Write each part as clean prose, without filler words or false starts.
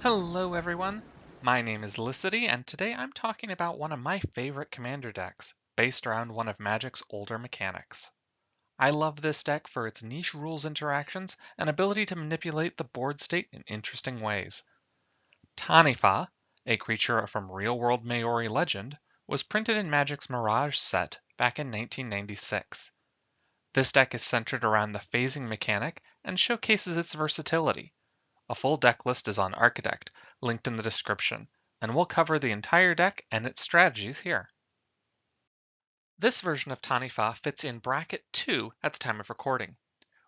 Hello everyone, my name is Licity and today I'm talking about one of my favorite commander decks, based around one of Magic's older mechanics. I love this deck for its niche rules interactions and ability to manipulate the board state in interesting ways. Taniwha, a creature from real-world Maori legend, was printed in Magic's Mirage set back in 1996. This deck is centered around the phasing mechanic and showcases its versatility. A full deck list is on Architect, linked in the description, and we'll cover the entire deck and its strategies here. This version of Taniwha fits in bracket 2 at the time of recording.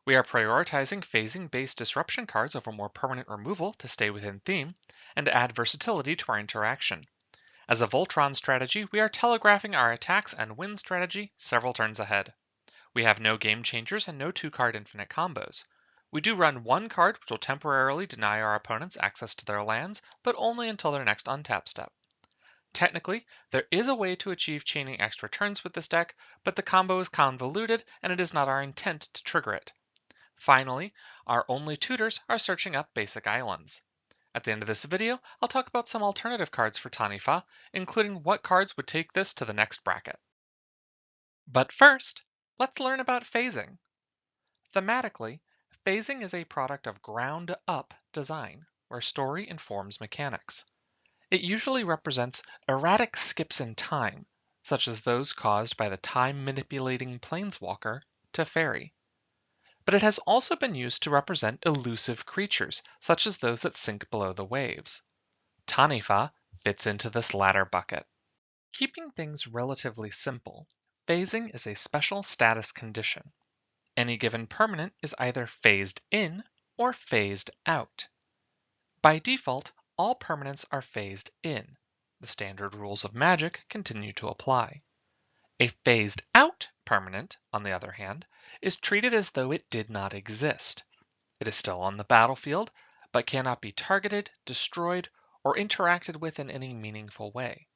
We are prioritizing phasing-based disruption cards over more permanent removal to stay within theme, and add versatility to our interaction. As a Voltron strategy, we are telegraphing our attacks and win strategy several turns ahead. We have no game changers and no 2-card infinite combos. We do run one card which will temporarily deny our opponents access to their lands, but only until their next untap step. Technically, there is a way to achieve chaining extra turns with this deck, but the combo is convoluted and it is not our intent to trigger it. Finally, our only tutors are searching up basic islands. At the end of this video, I'll talk about some alternative cards for Taniwha, including what cards would take this to the next bracket. But first, let's learn about phasing. Thematically, phasing is a product of ground-up design, where story informs mechanics. It usually represents erratic skips in time, such as those caused by the time-manipulating planeswalker Teferi. But it has also been used to represent elusive creatures, such as those that sink below the waves. Taniwha fits into this latter bucket. Keeping things relatively simple, phasing is a special status condition. Any given permanent is either phased in or phased out. By default, all permanents are phased in. The standard rules of Magic continue to apply. A phased out permanent, on the other hand, is treated as though it did not exist. It is still on the battlefield, but cannot be targeted, destroyed, or interacted with in any meaningful way.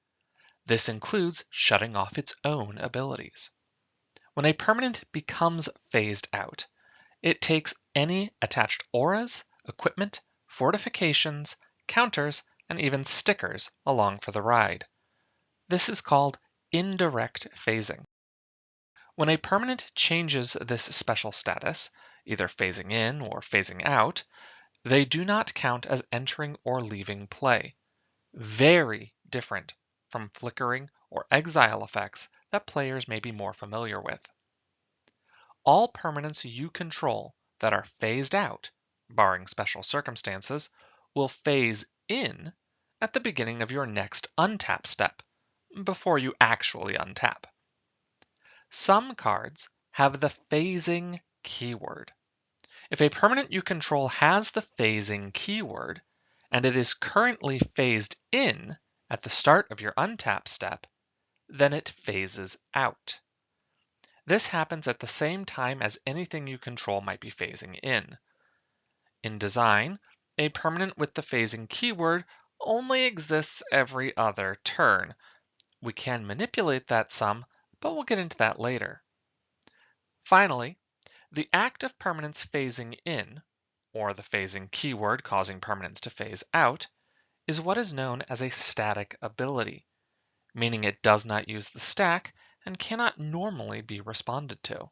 This includes shutting off its own abilities. When a permanent becomes phased out, it takes any attached auras, equipment, fortifications, counters, and even stickers along for the ride. This is called indirect phasing. When a permanent changes this special status, either phasing in or phasing out, they do not count as entering or leaving play. Very different from flickering or exile effects that players may be more familiar with. All permanents you control that are phased out, barring special circumstances, will phase in at the beginning of your next untap step, before you actually untap. Some cards have the phasing keyword. If a permanent you control has the phasing keyword, and it is currently phased in at the start of your untap step, then it phases out. This happens at the same time as anything you control might be phasing in. In design, a permanent with the phasing keyword only exists every other turn. We can manipulate that some, but we'll get into that later. Finally, the act of permanents phasing in, or the phasing keyword causing permanents to phase out, is what is known as a static ability, meaning it does not use the stack and cannot normally be responded to.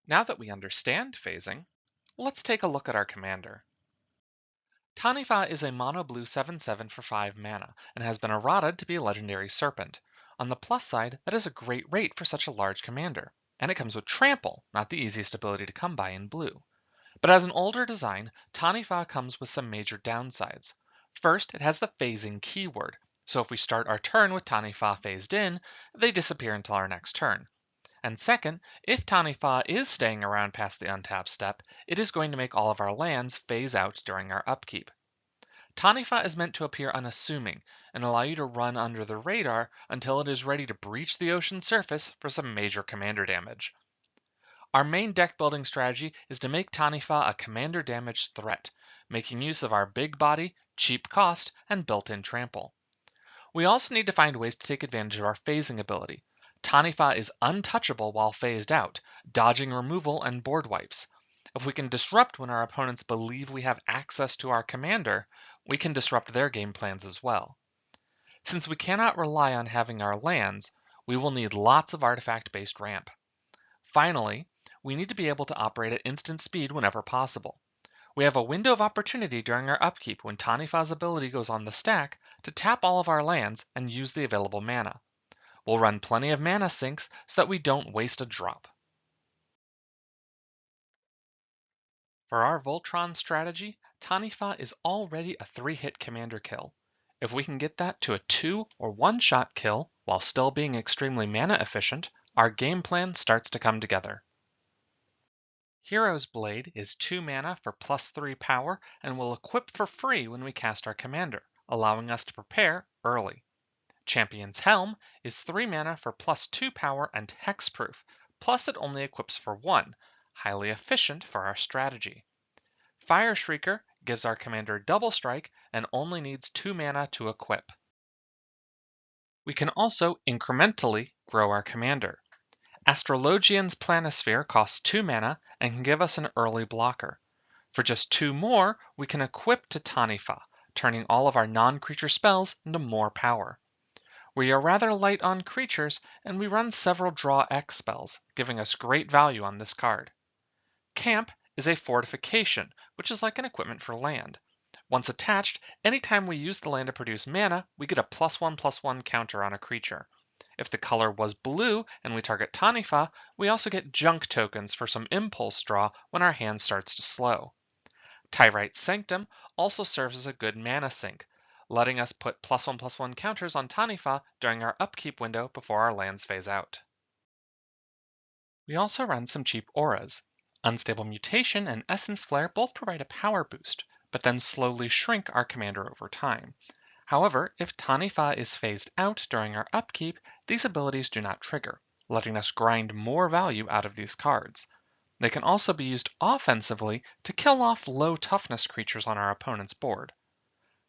Now that we understand phasing, let's take a look at our commander. Taniwha is a mono blue 7/7 for 5 mana and has been errataed to be a legendary serpent. On the plus side, that is a great rate for such a large commander, and it comes with trample, not the easiest ability to come by in blue. But as an older design, Taniwha comes with some major downsides. First, it has the phasing keyword, so if we start our turn with Taniwha phased in, they disappear until our next turn. And second, if Taniwha is staying around past the untap step, it is going to make all of our lands phase out during our upkeep. Taniwha is meant to appear unassuming and allow you to run under the radar until it is ready to breach the ocean surface for some major commander damage. Our main deck building strategy is to make Taniwha a commander damage threat, making use of our big body, cheap cost, and built-in trample. We also need to find ways to take advantage of our phasing ability. Taniwha is untouchable while phased out, dodging removal and board wipes. If we can disrupt when our opponents believe we have access to our commander, we can disrupt their game plans as well. Since we cannot rely on having our lands, we will need lots of artifact-based ramp. Finally, we need to be able to operate at instant speed whenever possible. We have a window of opportunity during our upkeep when Taniwha's ability goes on the stack to tap all of our lands and use the available mana. We'll run plenty of mana sinks so that we don't waste a drop. For our Voltron strategy, Taniwha is already a 3-hit commander kill. If we can get that to a 2 or 1-shot kill while still being extremely mana efficient, our game plan starts to come together. Hero's Blade is 2 mana for +3 power and will equip for free when we cast our commander, allowing us to prepare early. Champion's Helm is 3 mana for +2 power and hexproof, plus it only equips for 1, highly efficient for our strategy. Fire Shrieker gives our commander double strike and only needs 2 mana to equip. We can also incrementally grow our commander. Astrologian's Planisphere costs 2 mana and can give us an early blocker. For just 2 more, we can equip to Taniwha, turning all of our non-creature spells into more power. We are rather light on creatures, and we run several Draw X spells, giving us great value on this card. Camp is a fortification, which is like an equipment for land. Once attached, anytime we use the land to produce mana, we get a +1/+1 counter on a creature. If the color was blue and we target Taniwha, we also get junk tokens for some impulse draw when our hand starts to slow. Tyrite's Sanctum also serves as a good mana sink, letting us put +1/+1 counters on Taniwha during our upkeep window before our lands phase out. We also run some cheap auras. Unstable Mutation and Essence Flare both provide a power boost, but then slowly shrink our commander over time. However, if Taniwha is phased out during our upkeep, these abilities do not trigger, letting us grind more value out of these cards. They can also be used offensively to kill off low toughness creatures on our opponent's board.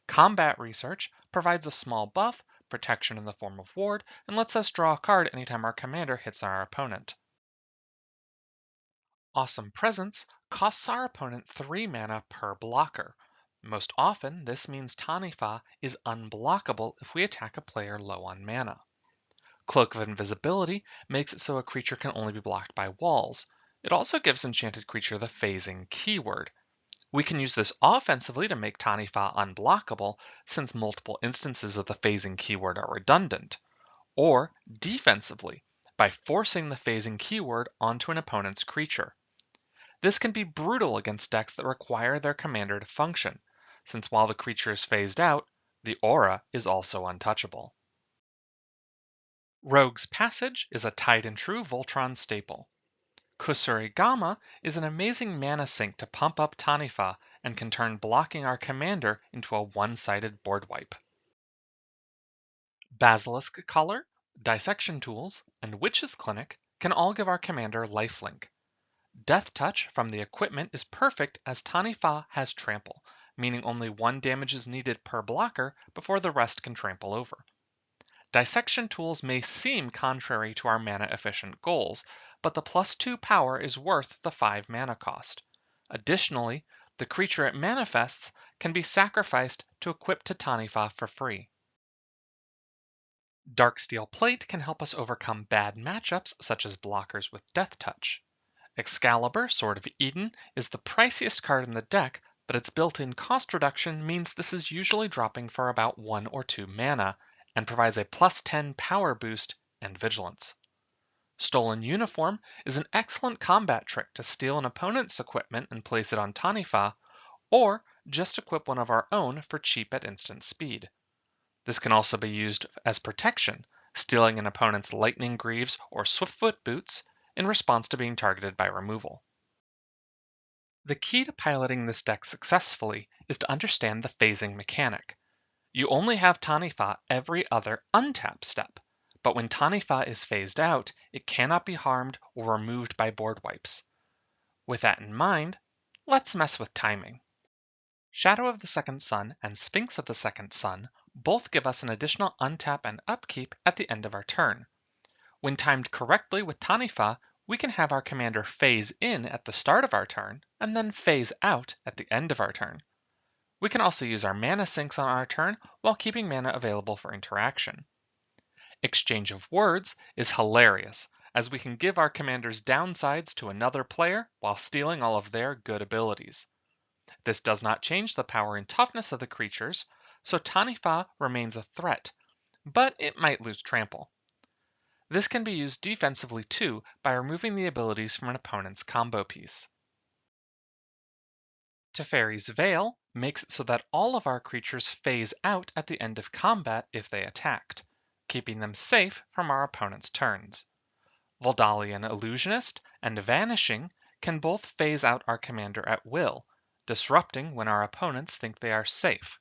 Combat Research provides a small buff, protection in the form of ward, and lets us draw a card anytime our commander hits our opponent. Awesome Presence costs our opponent 3 mana per blocker. Most often, this means Taniwha is unblockable if we attack a player low on mana. Cloak of Invisibility makes it so a creature can only be blocked by walls. It also gives enchanted creature the phasing keyword. We can use this offensively to make Taniwha unblockable, since multiple instances of the phasing keyword are redundant, or defensively, by forcing the phasing keyword onto an opponent's creature. This can be brutal against decks that require their commander to function, since while the creature is phased out, the aura is also untouchable. Rogue's Passage is a tried and true Voltron staple. Kusurigama is an amazing mana sink to pump up Taniwha and can turn blocking our commander into a one-sided board wipe. Basilisk Color, Dissection Tools, and Witch's Clinic can all give our commander lifelink. Death Touch from the equipment is perfect as Taniwha has trample, meaning only 1 damage is needed per blocker before the rest can trample over. Dissection Tools may seem contrary to our mana efficient goals, but the +2 power is worth the 5 mana cost. Additionally, the creature it manifests can be sacrificed to equip to Taniwha for free. Darksteel Plate can help us overcome bad matchups such as blockers with Death Touch. Excalibur, Sword of Eden, is the priciest card in the deck, but its built-in cost reduction means this is usually dropping for about 1 or 2 mana, and provides a +10 power boost and vigilance. Stolen Uniform is an excellent combat trick to steal an opponent's equipment and place it on Taniwha, or just equip one of our own for cheap at instant speed. This can also be used as protection, stealing an opponent's Lightning Greaves or Swiftfoot Boots in response to being targeted by removal. The key to piloting this deck successfully is to understand the phasing mechanic. You only have Taniwha every other untap step, but when Taniwha is phased out, it cannot be harmed or removed by board wipes. With that in mind, let's mess with timing. Shadow of the Second Sun and Sphinx of the Second Sun both give us an additional untap and upkeep at the end of our turn. When timed correctly with Taniwha, We can have our commander phase in at the start of our turn and then phase out at the end of our turn. We can also use our mana sinks on our turn while keeping mana available for interaction. Exchange of words is hilarious, as we can give our commanders downsides to another player while stealing all of their good abilities. This does not change the power and toughness of the creatures, so Taniwha remains a threat, but it might lose trample. This can be used defensively too by removing the abilities from an opponent's combo piece. Teferi's Veil makes it so that all of our creatures phase out at the end of combat if they attacked, keeping them safe from our opponent's turns. Voldalian Illusionist and Vanishing can both phase out our commander at will, disrupting when our opponents think they are safe.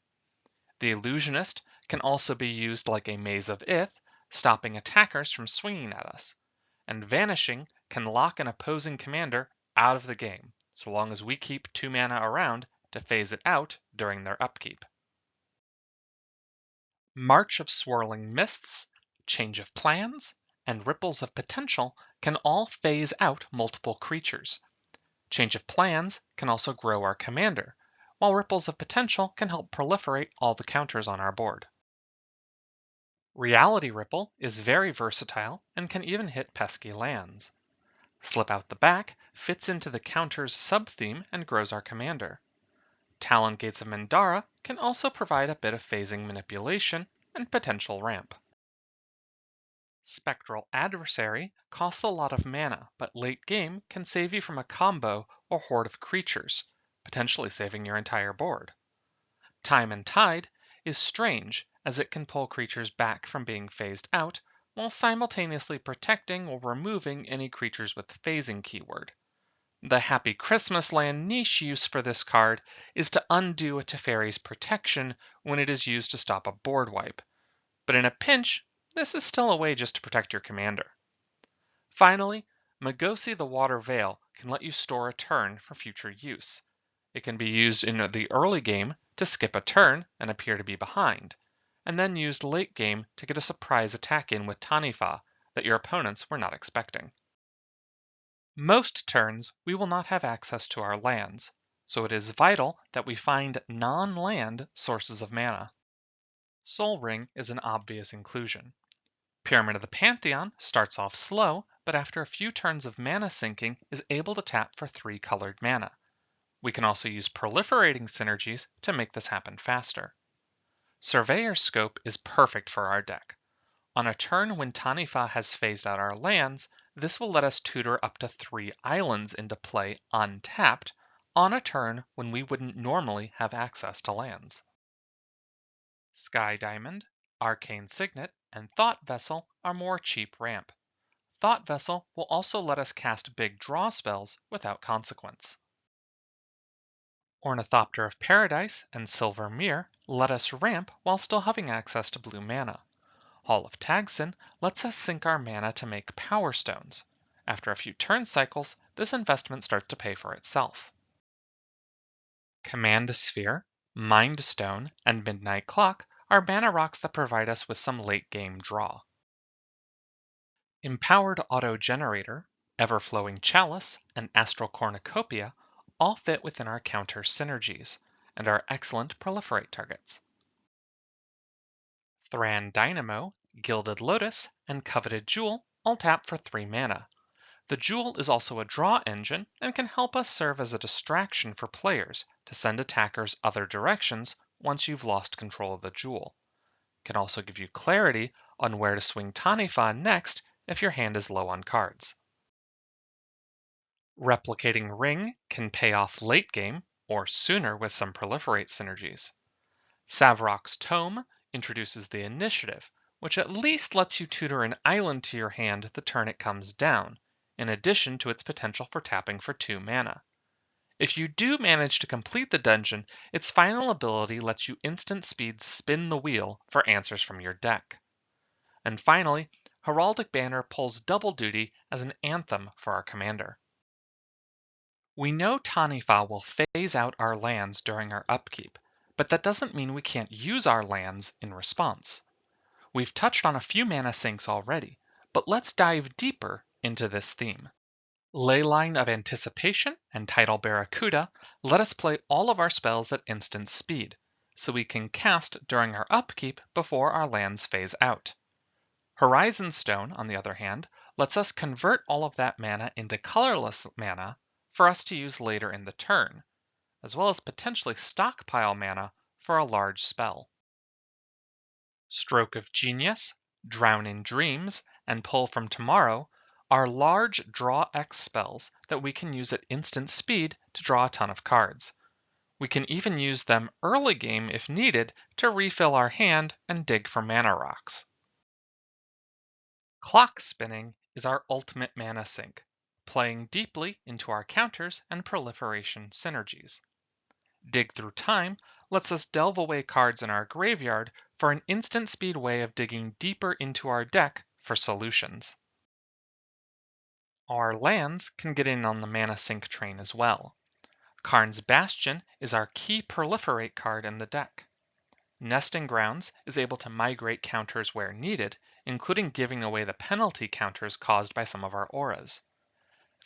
The Illusionist can also be used like a Maze of Ith, stopping attackers from swinging at us, and Vanishing can lock an opposing commander out of the game, so long as we keep 2 mana around to phase it out during their upkeep. March of Swirling Mists, Change of Plans, and Ripples of Potential can all phase out multiple creatures. Change of Plans can also grow our commander, while Ripples of Potential can help proliferate all the counters on our board. Reality Ripple is very versatile and can even hit pesky lands. Slip Out the Back fits into the counter's sub-theme and grows our commander. Talon Gates of Mandara can also provide a bit of phasing manipulation and potential ramp. Spectral Adversary costs a lot of mana, but late game can save you from a combo or horde of creatures, potentially saving your entire board. Time and Tide is strange as it can pull creatures back from being phased out while simultaneously protecting or removing any creatures with the phasing keyword. The Happy Christmas Land niche use for this card is to undo a Teferi's protection when it is used to stop a board wipe, but in a pinch, this is still a way just to protect your commander. Finally, Magosi the Water Veil can let you store a turn for future use. It can be used in the early game to skip a turn and appear to be behind, and then used late game to get a surprise attack in with Taniwha that your opponents were not expecting. Most turns, we will not have access to our lands, so it is vital that we find non-land sources of mana. Sol Ring is an obvious inclusion. Pyramid of the Pantheon starts off slow, but after a few turns of mana sinking is able to tap for 3 colored mana. We can also use proliferating synergies to make this happen faster. Surveyor's Scope is perfect for our deck. On a turn when Taniwha has phased out our lands, this will let us tutor up to 3 islands into play untapped on a turn when we wouldn't normally have access to lands. Sky Diamond, Arcane Signet, and Thought Vessel are more cheap ramp. Thought Vessel will also let us cast big draw spells without consequence. Ornithopter of Paradise and Silver Mirror let us ramp while still having access to blue mana. Hall of Tagsin lets us sink our mana to make Power Stones. After a few turn cycles, this investment starts to pay for itself. Command Sphere, Mind Stone, and Midnight Clock are mana rocks that provide us with some late game draw. Empowered Auto Generator, Everflowing Chalice, and Astral Cornucopia all fit within our counter synergies and are excellent proliferate targets. Thran Dynamo, Gilded Lotus, and Coveted Jewel all tap for 3 mana. The Jewel is also a draw engine and can help us serve as a distraction for players to send attackers other directions once you've lost control of the Jewel. It can also give you clarity on where to swing Taniwha next if your hand is low on cards. Replicating Ring can pay off late game or sooner with some proliferate synergies. Savrok's Tome introduces the initiative, which at least lets you tutor an island to your hand the turn it comes down, in addition to its potential for tapping for 2 mana. If you do manage to complete the dungeon, its final ability lets you instant speed spin the wheel for answers from your deck. And finally, Heraldic Banner pulls double duty as an anthem for our commander. We know Taniwha will phase out our lands during our upkeep, but that doesn't mean we can't use our lands in response. We've touched on a few mana sinks already, but let's dive deeper into this theme. Leyline of Anticipation and Tidal Barracuda let us play all of our spells at instant speed, so we can cast during our upkeep before our lands phase out. Horizon Stone, on the other hand, lets us convert all of that mana into colorless mana for us to use later in the turn, as well as potentially stockpile mana for a large spell. Stroke of Genius, Drown in Dreams, and Pull from Tomorrow are large draw X spells that we can use at instant speed to draw a ton of cards. We can even use them early game if needed to refill our hand and dig for mana rocks. Clock Spinning is our ultimate mana sink, playing deeply into our counters and proliferation synergies. Dig Through Time lets us delve away cards in our graveyard for an instant speed way of digging deeper into our deck for solutions. Our lands can get in on the mana sink train as well. Karn's Bastion is our key proliferate card in the deck. Nesting Grounds is able to migrate counters where needed, including giving away the penalty counters caused by some of our auras.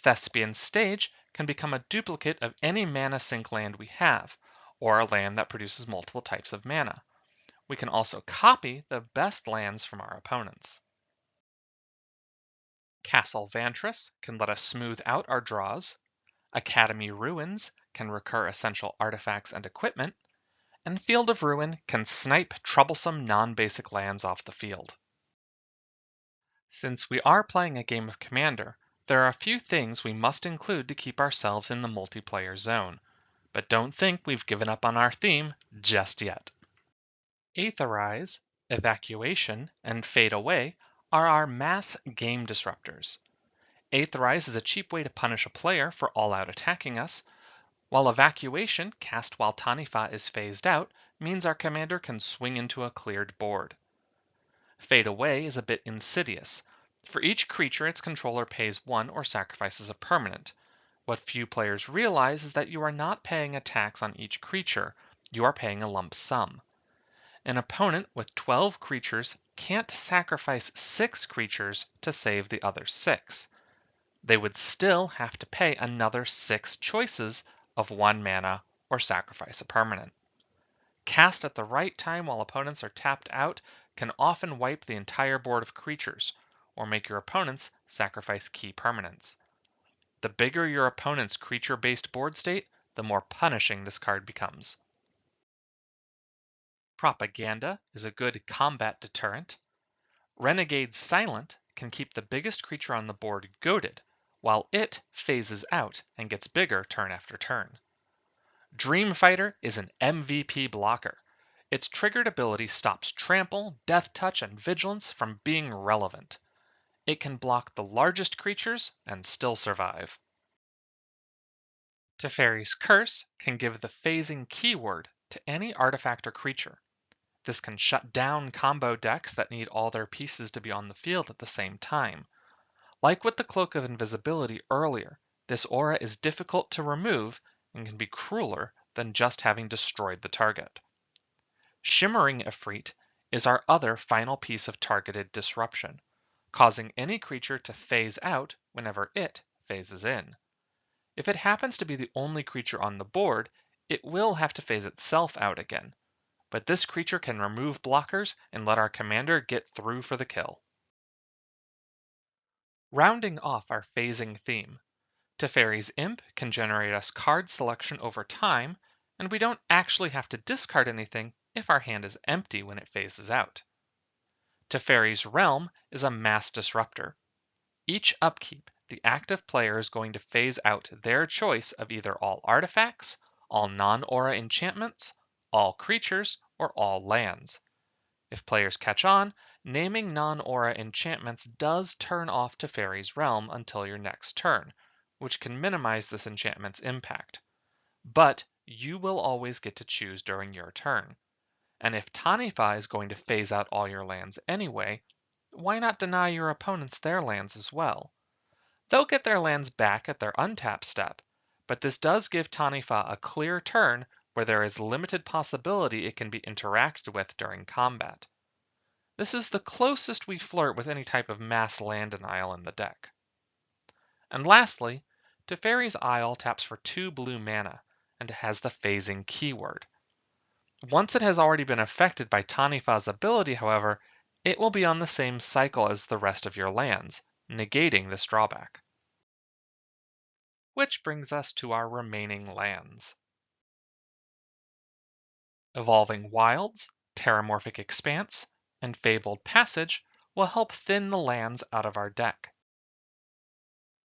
Thespian Stage can become a duplicate of any mana sink land we have, or a land that produces multiple types of mana. We can also copy the best lands from our opponents. Castle Vantress can let us smooth out our draws. Academy Ruins can recur essential artifacts and equipment. And Field of Ruin can snipe troublesome non-basic lands off the field. Since we are playing a game of Commander, there are a few things we must include to keep ourselves in the multiplayer zone. But don't think we've given up on our theme just yet. Aetherize, Evacuation, and Fade Away are our mass game disruptors. Aetherize is a cheap way to punish a player for all-out attacking us, while Evacuation, cast while Taniwha is phased out, means our commander can swing into a cleared board. Fade Away is a bit insidious. For each creature, its controller pays 1 or sacrifices a permanent. What few players realize is that you are not paying a tax on each creature, you are paying a lump sum. An opponent with 12 creatures can't sacrifice 6 creatures to save the other 6. They would still have to pay another 6 choices of 1 mana or sacrifice a permanent. Cast at the right time while opponents are tapped out can often wipe the entire board of creatures, or make your opponents sacrifice key permanents. The bigger your opponent's creature-based board state, the more punishing this card becomes. Propaganda is a good combat deterrent. Renegade Silent can keep the biggest creature on the board goaded, while it phases out and gets bigger turn after turn. Dreamfighter is an MVP blocker. Its triggered ability stops Trample, Death Touch, and Vigilance from being relevant. It can block the largest creatures and still survive. Teferi's Curse can give the phasing keyword to any artifact or creature. This can shut down combo decks that need all their pieces to be on the field at the same time. Like with the Cloak of Invisibility earlier, this aura is difficult to remove and can be crueler than just having destroyed the target. Shimmering Ifrit is our other final piece of targeted disruption, causing any creature to phase out whenever it phases in. If it happens to be the only creature on the board, it will have to phase itself out again, but this creature can remove blockers and let our commander get through for the kill. Rounding off our phasing theme, Teferi's Imp can generate us card selection over time, and we don't actually have to discard anything if our hand is empty when it phases out. Teferi's Realm is a mass disruptor. Each upkeep, the active player is going to phase out their choice of either all artifacts, all non-aura enchantments, all creatures, or all lands. If players catch on, naming non-aura enchantments does turn off Teferi's Realm until your next turn, which can minimize this enchantment's impact. But you will always get to choose during your turn. And if Taniwha is going to phase out all your lands anyway, why not deny your opponents their lands as well? They'll get their lands back at their untap step, but this does give Taniwha a clear turn where there is limited possibility it can be interacted with during combat. This is the closest we flirt with any type of mass land denial in the deck. And lastly, Teferi's Isle taps for 2 blue mana, and it has the phasing keyword. Once it has already been affected by Taniwha's ability, however, it will be on the same cycle as the rest of your lands, negating this drawback. Which brings us to our remaining lands. Evolving Wilds, Terramorphic Expanse, and Fabled Passage will help thin the lands out of our deck.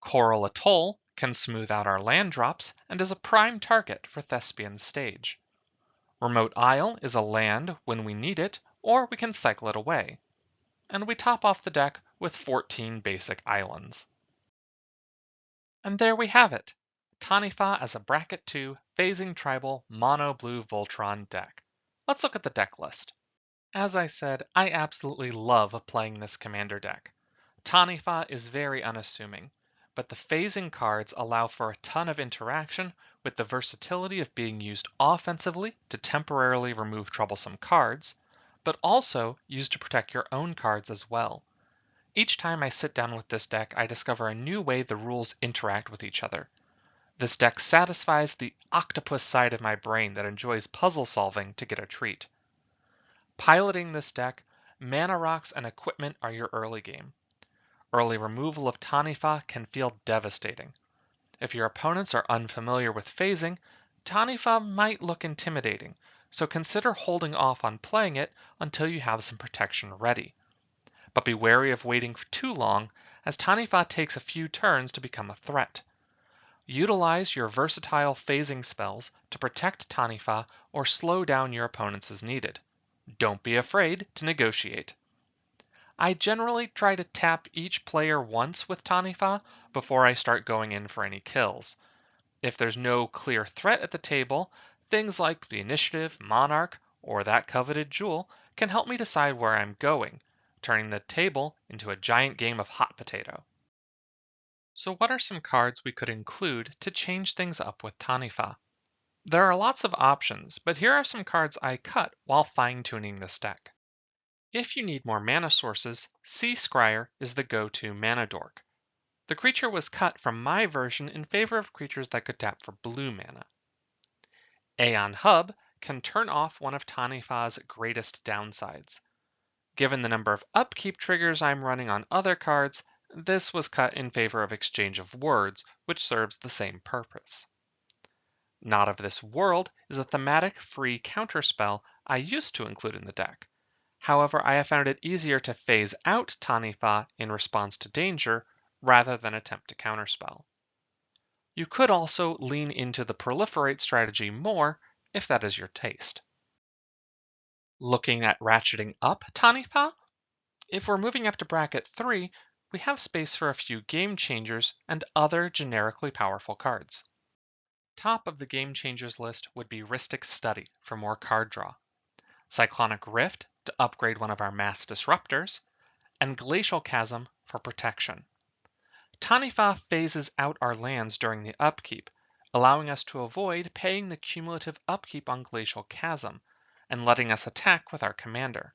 Coral Atoll can smooth out our land drops and is a prime target for Thespian's Stage. Remote Isle is a land when we need it, or we can cycle it away. And we top off the deck with 14 basic islands. And there we have it, Taniwha as a Bracket 2 phasing tribal mono blue Voltron deck. Let's look at the deck list. As I said, I absolutely love playing this commander deck. Taniwha is very unassuming, but the phasing cards allow for a ton of interaction with the versatility of being used offensively to temporarily remove troublesome cards, but also used to protect your own cards as well. Each time I sit down with this deck, I discover a new way the rules interact with each other. This deck satisfies the octopus side of my brain that enjoys puzzle solving to get a treat. Piloting this deck, mana rocks and equipment are your early game. Early removal of Taniwha can feel devastating. If your opponents are unfamiliar with phasing, Taniwha might look intimidating, so consider holding off on playing it until you have some protection ready. But be wary of waiting for too long, as Taniwha takes a few turns to become a threat. Utilize your versatile phasing spells to protect Taniwha or slow down your opponents as needed. Don't be afraid to negotiate. I generally try to tap each player once with Taniwha before I start going in for any kills. If there's no clear threat at the table, things like the initiative, monarch, or that coveted jewel can help me decide where I'm going, turning the table into a giant game of hot potato. So what are some cards we could include to change things up with Taniwha? There are lots of options, but here are some cards I cut while fine-tuning this deck. If you need more mana sources, Sea Scryer is the go-to mana dork. The creature was cut from my version in favor of creatures that could tap for blue mana. Aeon Hub can turn off one of Taniwha's greatest downsides. Given the number of upkeep triggers I'm running on other cards, this was cut in favor of Exchange of Words, which serves the same purpose. Not of This World is a thematic free counterspell I used to include in the deck. However, I have found it easier to phase out Taniwha in response to danger rather than attempt to counterspell. You could also lean into the proliferate strategy more if that is your taste. Looking at ratcheting up Taniwha, if we're moving up to bracket 3, we have space for a few game changers and other generically powerful cards. Top of the game changers list would be Rhystic Study for more card draw, Cyclonic Rift to upgrade one of our mass disruptors, and Glacial Chasm for protection. Taniwha phases out our lands during the upkeep, allowing us to avoid paying the cumulative upkeep on Glacial Chasm and letting us attack with our commander.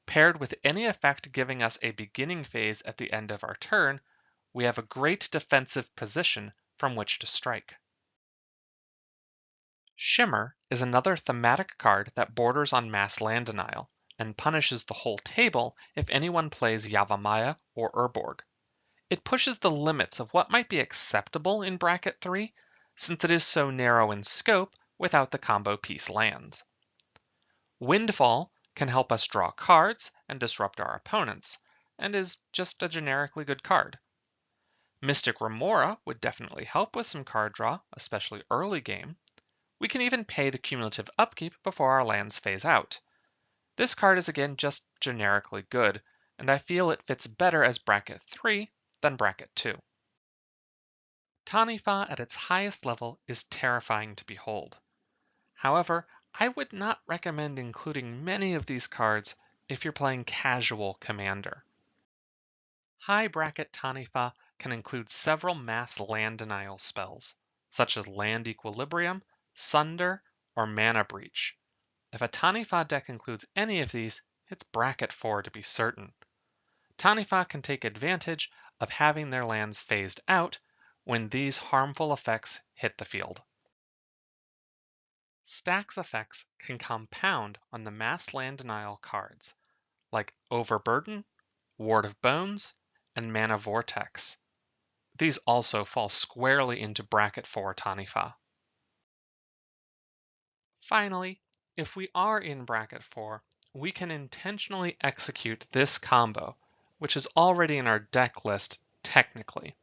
Paired with any effect giving us a beginning phase at the end of our turn, we have a great defensive position from which to strike. Shimmer is another thematic card that borders on mass land denial and punishes the whole table if anyone plays Yavimaya or Urborg. It pushes the limits of what might be acceptable in bracket 3, since it is so narrow in scope without the combo piece lands. Windfall can help us draw cards and disrupt our opponents, and is just a generically good card. Mystic Remora would definitely help with some card draw, especially early game. We can even pay the cumulative upkeep before our lands phase out. This card is again just generically good, and I feel it fits better as bracket 3 than bracket 2. Taniwha at its highest level is terrifying to behold. However, I would not recommend including many of these cards if you're playing casual Commander. High bracket Taniwha can include several mass land denial spells, such as Land Equilibrium, Sunder, or Mana Breach. If a Taniwha deck includes any of these, it's bracket 4 to be certain. Taniwha can take advantage of having their lands phased out when these harmful effects hit the field. Stacks effects can compound on the mass land denial cards, like Overburden, Ward of Bones, and Mana Vortex. These also fall squarely into bracket 4 Taniwha. Finally, if we are in bracket 4, we can intentionally execute this combo, which is already in our deck list technically.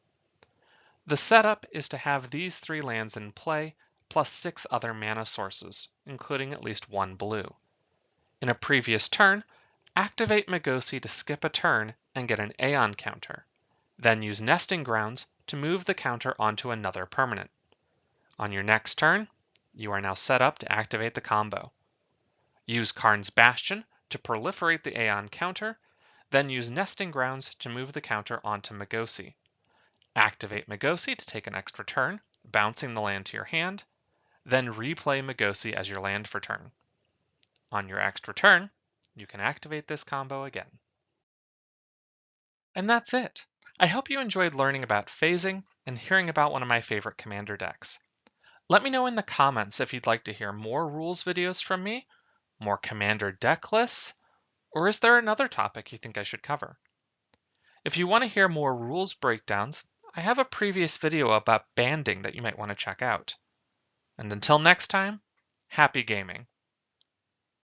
The setup is to have these 3 lands in play, plus 6 other mana sources, including at least 1 blue. In a previous turn, activate Magosi to skip a turn and get an Aeon counter, then use Nesting Grounds to move the counter onto another permanent. On your next turn, you are now set up to activate the combo. Use Karn's Bastion to proliferate the Aeon counter, then use Nesting Grounds to move the counter onto Magosi. Activate Magosi to take an extra turn, bouncing the land to your hand, then replay Magosi as your land for turn. On your extra turn, you can activate this combo again. And that's it. I hope you enjoyed learning about phasing and hearing about one of my favorite commander decks. Let me know in the comments if you'd like to hear more rules videos from me, more commander deck lists, or is there another topic you think I should cover? If you want to hear more rules breakdowns, I have a previous video about banding that you might want to check out. And until next time, happy gaming.